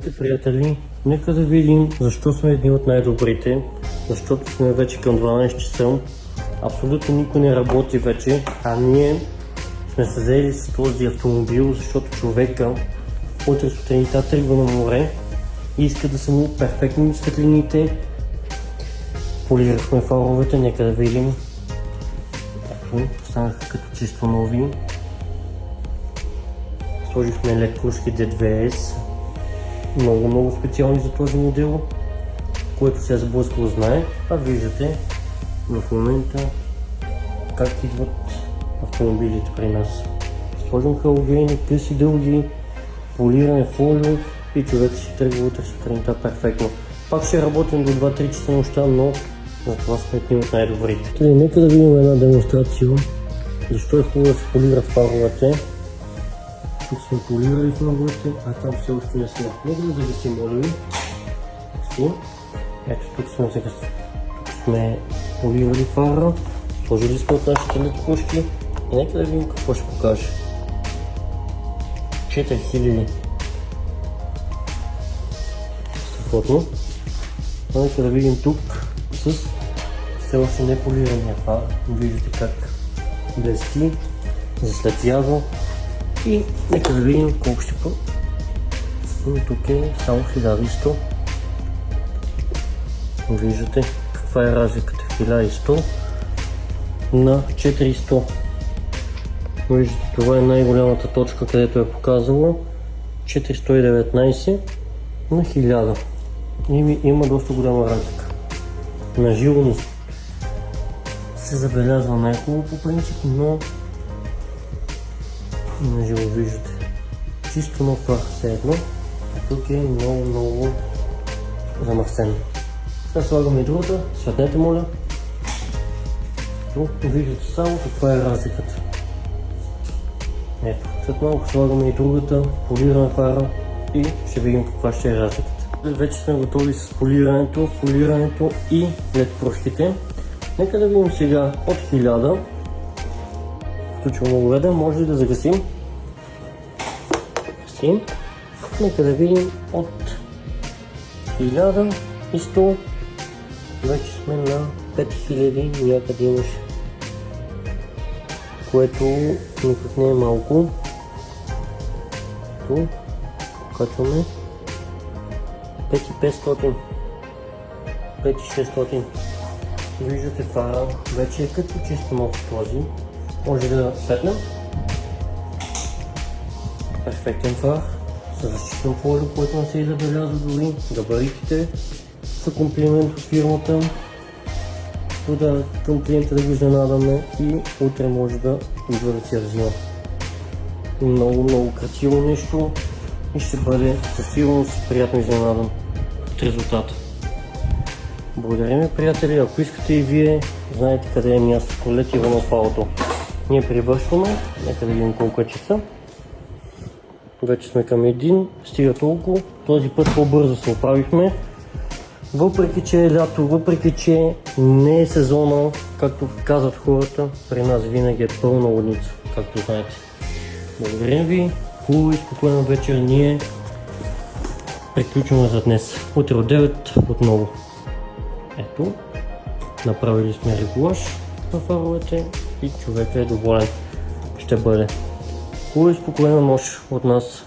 Приятели, нека да видим защо сме едни от най-добрите, защото сме вече към 12 часа, абсолютно никой не работи вече, а ние сме се взели с този автомобил, защото човека утре сутринта тръгва на море и иска да са му перфектни светлините. Полирахме фаровете, нека да видим. Ето, станаха като чисто нови. Сложихме LED кружки D2S. Много специални за този модел, който се е сблъскал знае. А виждате в момента как идват автомобилите при нас. Сложим халогени, къси дълги, полиране фолио и човек си тръгва утре сутринта перфектно. Пак ще работим до 2-3 часа нощта, но за това сме едни от най-добрите. Нека да видим една демонстрация, защо е хубаво да се полират фаровете. Тук сме полирали фаровете, а там все още не сме. Нека да загасим, моля ви. Ето тук сме полирали фара, сложили сме от нашите LED кружки и нека да видим какво ще покаже. 4000. Страхотно. Нека да видим тук с все още не полирания фар. Виждате как блести, заслепява. И нека да видим колко ще по... Тук е само 1100. Виждате каква е разликата, 1100 на 400. Виждате, това е най-голямата точка, където е показало 419 на 1000. Има доста голяма разлика. На живо се забелязва най-хубаво по принцип, но на живо виждате. Чисто нов фар все едно. Тук е много замърсен. Сега слагаме и другата. Светнете, моля. Тук виждате само каква е разликата. Ето, след малко слагаме и другата, полираме фара и ще видим каква ще е разликата. Вече сме готови с полирането и LED кружките. Нека да видим сега от 1000. Включваме огледа, може ли да загасим? Нека да видим от 1100. Вече сме на 5000, някъде имаше, което никак не е малко. Тук покачваме 5500, 5600. Виждате фара, вече е като чисто нов този. Може да светнем. Перфектен фар с защитно фолио, което не се забелязва дори. Габаритите са комплимент от фирмата. Туда към клиента да го изненадаме и утре може да идва да си я взима. Много красиво нещо и ще бъде със сигурност приятно изненадан от резултата. Благодарим, приятели, ако искате и вие, знаете къде е мястото. Лет Иванов Ауто. Ние привършваме, нека да видим колко е часа. Вече сме към 1, стига толкова. Този път по-бързо се оправихме. Въпреки че е лято, въпреки че не е сезона, както казват хората, при нас винаги е пълна лудница, както знаете. Благодарим ви, хубаво и спокойна вечер, ние приключваме за днес. Утре от 9 отново. Ето, направили сме регулаж на фаровете и човекът е доволен. Ще бъде. Хубаво и спокойна нощ от нас.